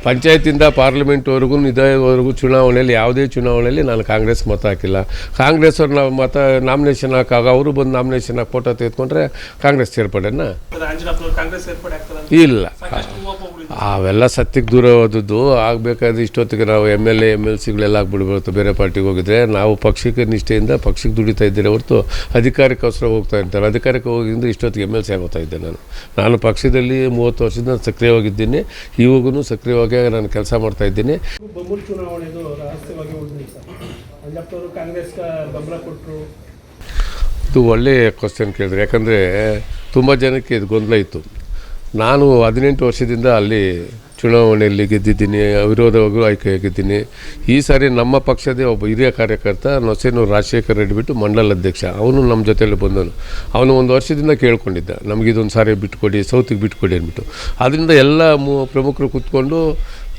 ಪಂಚಾಯತಿಂದ ಪಾರ್ಲಿಮೆಂಟ್ವರೆಗೂ ಇದೇವರೆಗೂ ಚುನಾವಣೆಯಲ್ಲಿ ಯಾವುದೇ ಚುನಾವಣೆಯಲ್ಲಿ ನಾನು ಕಾಂಗ್ರೆಸ್ ಮತ ಹಾಕಿಲ್ಲ. ಕಾಂಗ್ರೆಸ್ ಅವ್ರು ನಾವು ಮತ ನಾಮಿನೇಷನ್ ಹಾಕಾಗ ಅವರು ಬಂದು ನಾಮಿನೇಷನ್ ಹಾಕಿ ಫೋಟೋ ತೆಗೆದುಕೊಂಡ್ರೆ ಕಾಂಗ್ರೆಸ್ ಸೇರ್ಪಡೆನಾ? ಇಲ್ಲ, ಅವೆಲ್ಲ ಸತ್ಯಕ್ಕೆ ದೂರ ಹೋದದ್ದು. ಆಗಬೇಕಾದ್ರೆ ಇಷ್ಟೊತ್ತಿಗೆ ನಾವು MLA MLCಗಳೆಲ್ಲ ಆಗ್ಬಿಡ್ಬೋದು. ಬೇರೆ ಪಾರ್ಟಿಗೆ ಹೋಗಿದ್ರೆ ನಾವು ಪಕ್ಷಕ್ಕೆ ನಿಷ್ಠೆಯಿಂದ ಪಕ್ಷಕ್ಕೆ ದುಡಿತಾ ಇದ್ದೀರಿ ಹೊರತು ಅಧಿಕಾರಕ್ಕೋಸ್ಕರ ಹೋಗ್ತಾ ಇರ್ತಾರೆ. ಅಧಿಕಾರಕ್ಕೆ ಹೋಗಿದ್ದು ಇಷ್ಟೊತ್ತಿಗೆ MLC ಆಗೋಗ್ತಾ ಇದ್ದೆ. ನಾನು ಪಕ್ಷದಲ್ಲಿ 30 ವರ್ಷದಿಂದ ಸಕ್ರಿಯವಾಗಿದ್ದೀನಿ. ಇವಾಗೂ ಸಕ್ರಿಯವಾಗಿ ನಾನು ಕೆಲಸ ಮಾಡ್ತಾ ಇದ್ದೀನಿ. ಚುನಾವಣೆದು ರಹಸ್ಯವಾಗಿ ಉಳಿದಿದೆ ಸರ್. ಅಂಜಪ್ಪವರು ಕಾಂಗ್ರೆಸ್ಗೆ ಬೆಂಬಲ ಕೊಟ್ಟರು. ಇದು ಒಳ್ಳೆಯ ಕ್ವಶನ್ ಕೇಳಿದ್ರೆ, ಯಾಕಂದರೆ ತುಂಬ ಜನಕ್ಕೆ ಇದು ಗೊಂದಲ ಇತ್ತು. ನಾನು 18 ವರ್ಷದಿಂದ ಅಲ್ಲಿ ಚುನಾವಣೆಯಲ್ಲಿ ಗೆದ್ದಿದ್ದೀನಿ, ವಿರೋಧವಾಗೂ ಆಯ್ಕೆಯಾಗಿದ್ದೀನಿ. ಈ ಸಾರಿ ನಮ್ಮ ಪಕ್ಷದೇ ಒಬ್ಬ ಹಿರಿಯ ಕಾರ್ಯಕರ್ತ ನೊಸೇನೂರು ರಾಜಶೇಖರ್ ರೆಡ್ಡಿ ಬಿಟ್ಟು ಮಂಡಲ ಅಧ್ಯಕ್ಷ, ಅವನು ನಮ್ಮ ಜೊತೆಯಲ್ಲಿ ಬಂದನು. ಅವನು 1 ವರ್ಷದಿಂದ ಕೇಳ್ಕೊಂಡಿದ್ದ, ನಮಗಿದೊಂದು ಸಾರಿ ಬಿಟ್ಕೊಡಿ, ಸೌತಿಗೆ ಬಿಟ್ಕೊಡಿ ಅಂದ್ಬಿಟ್ಟು. ಅದರಿಂದ ಎಲ್ಲ ಪ್ರಮುಖರು ಕೂತ್ಕೊಂಡು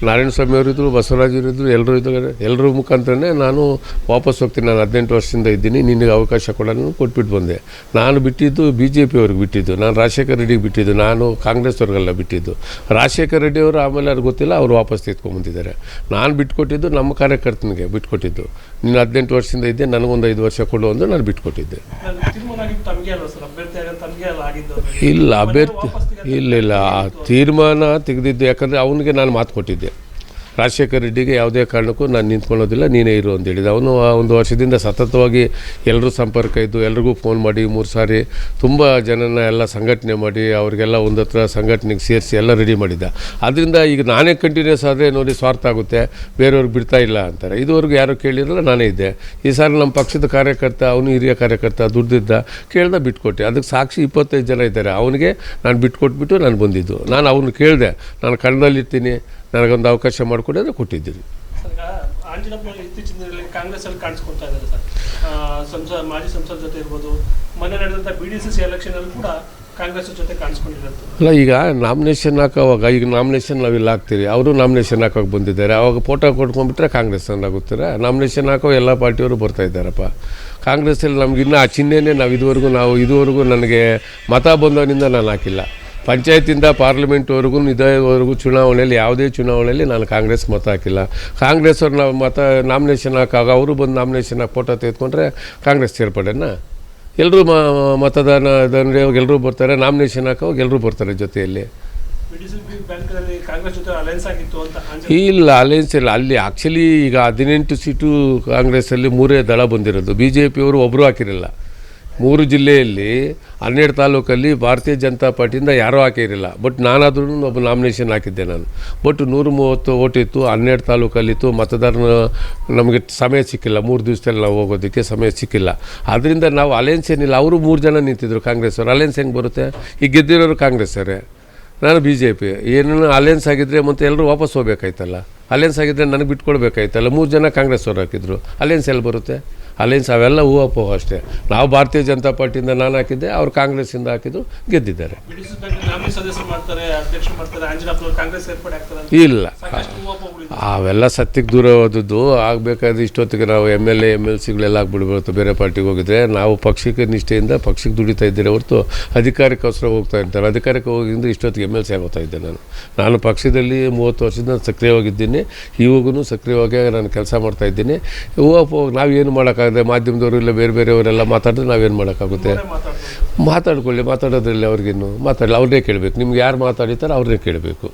ನಾರಾಯಣ ಸ್ವಾಮಿ ಅವರಿದ್ದರು, ಬಸವರಾಜರಿದ್ದರು, ಎಲ್ಲರೂ ಇದ್ದಾರೆ. ಎಲ್ಲರ ಮುಖಾಂತರನೇ ನಾನು ವಾಪಸ್ ಹೋಗ್ತೀನಿ. ನಾನು 18 ವರ್ಷದಿಂದ ಇದ್ದೀನಿ, ನಿನಗೆ ಅವಕಾಶ ಕೊಡೋಣ ಕೊಟ್ಬಿಟ್ಟು ಬಂದೆ. ನಾನು ಬಿಟ್ಟಿದ್ದು BJP ಅವ್ರಿಗೆ ಬಿಟ್ಟಿದ್ದು, ನಾನು ರಾಜಶೇಖರ್ ರೆಡ್ಡಿಗೆ ಬಿಟ್ಟಿದ್ದು, ನಾನು ಕಾಂಗ್ರೆಸ್ ಅವ್ರಿಗೆಲ್ಲ ಬಿಟ್ಟಿದ್ದು. ರಾಜಶೇಖರ್ ರೆಡ್ಡಿ ಅವರು ಆಮೇಲೆ ಅವ್ರಿಗೆ ಗೊತ್ತಿಲ್ಲ, ಅವರು ವಾಪಸ್ ತೆಗೆದುಕೊಂಡ್ಬಂದಿದ್ದಾರೆ. ನಾನು ಬಿಟ್ಕೊಟ್ಟಿದ್ದು ನಮ್ಮ ಕಾರ್ಯಕರ್ತನಿಗೆ ಬಿಟ್ಕೊಟ್ಟಿದ್ದು. ನೀನು 18 ವರ್ಷದಿಂದ ಇದ್ದೆ, ನನಗೊಂದು 5 ವರ್ಷ ಕೊಡು ಅಂದು ನಾನು ಬಿಟ್ಕೊಟ್ಟಿದ್ದೆ. ಇಲ್ಲ, ಅಭ್ಯರ್ಥಿ ಇಲ್ಲ ಆ ತೀರ್ಮಾನ ತೆಗೆದಿದ್ದು. ಯಾಕಂದರೆ ಅವನಿಗೆ ನಾನು ಮಾತು ಕೊಟ್ಟಿದ್ದೆ, ರಾಜಶೇಖರ್ ರೆಡ್ಡಿಗೆ ಯಾವುದೇ ಕಾರಣಕ್ಕೂ ನಾನು ನಿಂತ್ಕೊಳ್ಳೋದಿಲ್ಲ, ನೀನೇ ಇರು ಅಂತ ಹೇಳಿದ. ಅವನು 1 ವರ್ಷದಿಂದ ಸತತವಾಗಿ ಎಲ್ಲರೂ ಸಂಪರ್ಕ ಇದ್ದು, ಎಲ್ರಿಗೂ ಫೋನ್ ಮಾಡಿ 3 ಸಾರಿ ತುಂಬ ಜನನ ಎಲ್ಲ ಸಂಘಟನೆ ಮಾಡಿ ಅವ್ರಿಗೆಲ್ಲ ಒಂದು ಹತ್ರ ಸಂಘಟನೆಗೆ ಸೇರಿಸಿ ಎಲ್ಲ ರೆಡಿ ಮಾಡಿದ್ದ. ಅದರಿಂದ ಈಗ ನಾನೇ ಕಂಟಿನ್ಯೂಸ್ ಆದರೆ ನೋಡಿ ಸ್ವಾರ್ಥ ಆಗುತ್ತೆ, ಬೇರೆಯವ್ರಿಗೆ ಬಿಡ್ತಾ ಇಲ್ಲ ಅಂತಾರೆ. ಇದುವರೆಗೂ ಯಾರೂ ಕೇಳಿರಲ್ಲ, ನಾನೇ ಇದ್ದೆ. ಈ ಸಾರಿ ನಮ್ಮ ಪಕ್ಷದ ಕಾರ್ಯಕರ್ತ, ಅವನು ಹಿರಿಯ ಕಾರ್ಯಕರ್ತ, ದುಡ್ದಿದ್ದ, ಕೇಳ್ದೆ ಬಿಟ್ಕೊಟ್ಟೆ. ಅದಕ್ಕೆ ಸಾಕ್ಷಿ 25 ಜನ ಇದ್ದಾರೆ. ಅವನಿಗೆ ನಾನು ಬಿಟ್ಕೊಟ್ಬಿಟ್ಟು ನಾನು ಬಂದಿದ್ದು. ನಾನು ಅವನು ಕೇಳಿದೆ, ನಾನು ಕನ್ನಡದಲ್ಲಿರ್ತೀನಿ, ನನಗೊಂದು ಅವಕಾಶ ಮಾಡಿಕೊಡಿ ಅಂದರೆ ಕೊಟ್ಟಿದ್ದೀರಿ. ಇತ್ತೀಚಿನ ದಿನಗಳಲ್ಲಿ ಕಾಂಗ್ರೆಸ್ಸಲ್ಲಿ ಕಾಣಿಸ್ಕೊಳ್ತಾ ಇದ್ದಾರೆ ಸರ್. ಮಾಜಿ ಸಂಸದ ಜೊತೆ ಇರ್ಬೋದು, ಮೊನ್ನೆ ನಡೆದಂಥ BDCC ಎಲೆಕ್ಷನಲ್ಲಿ ಕೂಡ ಕಾಂಗ್ರೆಸ್ ಜೊತೆ ಕಾಣಿಸ್ಕೊಂಡಿರೋದು. ಅಲ್ಲ, ಈಗ ನಾಮಿನೇಷನ್ ಹಾಕೋವಾಗ, ಈಗ ನಾಮಿನೇಷನ್ ನಾವಿಲ್ಲಿ ಹಾಕ್ತೀರಿ, ಅವರು ನಾಮಿನೇಷನ್ ಹಾಕೋಕೆ ಬಂದಿದ್ದಾರೆ. ಅವಾಗ ಫೋಟೋ ಕೊಟ್ಕೊಂಡ್ಬಿಟ್ರೆ ಕಾಂಗ್ರೆಸ್ ಅಂದಾಗುತ್ತಾರೆ. ನಾಮಿನೇಷನ್ ಹಾಕೋ ಎಲ್ಲ ಪಾರ್ಟಿಯವರು ಬರ್ತಾ ಇದ್ದಾರಪ್ಪ. ಕಾಂಗ್ರೆಸ್ಸಲ್ಲಿ ನಮಗಿನ್ನೂ ಆ ಚಿಹ್ನೆನೇ ನಾವು ಇದುವರೆಗೂ ನನಗೆ ಮತ ಬಂದವನಿಂದ ನಾನು ಹಾಕಿಲ್ಲ. ಪಂಚಾಯತಿಂದ ಪಾರ್ಲಿಮೆಂಟ್ವರೆಗೂ ಇದೇವರೆಗೂ ಚುನಾವಣೆಯಲ್ಲಿ ಯಾವುದೇ ಚುನಾವಣೆಯಲ್ಲಿ ನಾನು ಕಾಂಗ್ರೆಸ್ ಮತ ಹಾಕಿಲ್ಲ. ಕಾಂಗ್ರೆಸ್ ಅವ್ರು ನಾವು ನಾಮಿನೇಷನ್ ಹಾಕಾಗ ಅವರು ಬಂದು ನಾಮಿನೇಷನ್ ಹಾಕಿ ಫೋಟೋ ತೆಗೆದುಕೊಂಡ್ರೆ ಕಾಂಗ್ರೆಸ್ ಸೇರ್ಪಡೆನಾ? ಎಲ್ಲರೂ ಮತದಾನ ಎಲ್ಲರೂ ಬರ್ತಾರೆ, ನಾಮಿನೇಷನ್ ಹಾಕೋವಾಗ ಎಲ್ಲರೂ ಬರ್ತಾರೆ ಜೊತೆಯಲ್ಲಿ. ಇಲ್ಲ, ಅಲಯನ್ಸ್ ಇಲ್ಲ. ಅಲ್ಲಿ ಆ್ಯಕ್ಚುಲಿ ಈಗ 18 ಸೀಟು ಕಾಂಗ್ರೆಸ್ಸಲ್ಲಿ 3 ದಳ ಬಂದಿರೋದು. BJP ಅವರು ಒಬ್ಬರು ಹಾಕಿರಲಿಲ್ಲ. 3 ಜಿಲ್ಲೆಯಲ್ಲಿ 12 ತಾಲೂಕಲ್ಲಿ ಭಾರತೀಯ ಜನತಾ ಪಾರ್ಟಿಯಿಂದ ಯಾರೂ ಹಾಕಿರಲಿಲ್ಲ. ಬಟ್ ನಾನಾದ್ರೂ ಒಬ್ಬ ನಾಮಿನೇಷನ್ ಹಾಕಿದ್ದೆ ನಾನು. ಬಟ್ 130 ಓಟ್ ಇತ್ತು, 12 ತಾಲೂಕಲ್ಲಿತ್ತು. ಮತದಾರನ ನಮಗೆ ಸಮಯ ಸಿಕ್ಕಿಲ್ಲ, 3 ದಿವಸದಲ್ಲಿ ನಾವು ಹೋಗೋದಕ್ಕೆ ಸಮಯ ಸಿಕ್ಕಿಲ್ಲ. ಆದ್ದರಿಂದ ನಾವು ಅಲಯನ್ಸ್ ಏನಿಲ್ಲ. ಅವರು 3 ಜನ ನಿಂತಿದ್ದರು ಕಾಂಗ್ರೆಸ್ ಅವರು. ಅಲಯನ್ಸ್ ಹೆಂಗೆ ಬರುತ್ತೆ? ಈಗ ಗೆದ್ದಿರೋರು ಕಾಂಗ್ರೆಸ್ ಅವರೇ, ನಾನು BJP. ಏನು ಅಲಯನ್ಸ್ ಆಗಿದ್ದರೆ ಮತ್ತೆ ಎಲ್ಲರೂ ವಾಪಸ್ ಹೋಗ್ಬೇಕಾಯ್ತಲ್ಲ. ಅಲಯನ್ಸ್ ಆಗಿದ್ದರೆ ನನಗೆ ಬಿಟ್ಕೊಡ್ಬೇಕಾಯ್ತಲ್ಲ. 3 ಜನ ಕಾಂಗ್ರೆಸ್ ಅವ್ರು ಹಾಕಿದ್ರು, ಅಲಯನ್ಸ್ ಎಲ್ಲಿ ಬರುತ್ತೆ? ಅಲಯನ್ಸ್ ಅವೆಲ್ಲ ಹೂವಪ್ಪವು ಅಷ್ಟೇ. ನಾವು ಭಾರತೀಯ ಜನತಾ ಪಾರ್ಟಿಯಿಂದ ನಾನು ಹಾಕಿದ್ದೆ, ಅವರು ಕಾಂಗ್ರೆಸ್ಸಿಂದ ಹಾಕಿದ್ದು, ಗೆದ್ದಿದ್ದಾರೆ. ಇಲ್ಲ, ಅವೆಲ್ಲ ಸತ್ಯಕ್ಕೆ ದೂರ ಹೋದದ್ದು. ಆಗಬೇಕಾದ್ರೆ ಇಷ್ಟೊತ್ತಿಗೆ ನಾವು MLA MLCಗಳೆಲ್ಲ ಆಗ್ಬಿಡ್ಬೋದು. ಬೇರೆ ಪಾರ್ಟಿಗೆ ಹೋಗಿದ್ರೆ ನಾವು ಪಕ್ಷಕ್ಕೆ ನಿಷ್ಠೆಯಿಂದ ಪಕ್ಷಕ್ಕೆ ದುಡಿತಾ ಇದ್ದೀರಿ ಹೊರತು ಅಧಿಕಾರಕ್ಕೋಸ್ಕರ ಹೋಗ್ತಾ ಇರ್ತಾರೆ. ಅಧಿಕಾರಕ್ಕೆ ಹೋಗಿದ್ದು ಇಷ್ಟೊತ್ತಿಗೆ MLC ಆಗೋಗ್ತಾ ಇದ್ದೆ. ನಾನು ಪಕ್ಷದಲ್ಲಿ 30 ವರ್ಷದಿಂದ ಸಕ್ರಿಯವಾಗಿದ್ದೀನಿ. ಇವಾಗೂ ಸಕ್ರಿಯವಾಗಿ ನಾನು ಕೆಲಸ ಮಾಡ್ತಾ ಇದ್ದೀನಿ. ಹೂವಪ್ಪ ನಾವೇನು ಮಾಡೋಕ್ಕಾಗದೆ, ಮಾಧ್ಯಮದವರು ಇಲ್ಲ ಬೇರೆಯವರೆಲ್ಲ ಮಾತಾಡಿದ್ರೆ ನಾವೇನು ಮಾಡೋಕ್ಕಾಗುತ್ತೆ? ಮಾತಾಡ್ಕೊಳ್ಳಿ, ಮಾತಾಡೋದ್ರಲ್ಲಿ ಅವ್ರಿಗೇನು ಮಾತಾಡಲಿ, ಅವ್ರನ್ನೇ ಕೇಳಬೇಕು. ನಿಮ್ಗೆ ಯಾರು ಮಾತಾಡಿತಾರೆ ಅವ್ರನ್ನೇ ಕೇಳಬೇಕು.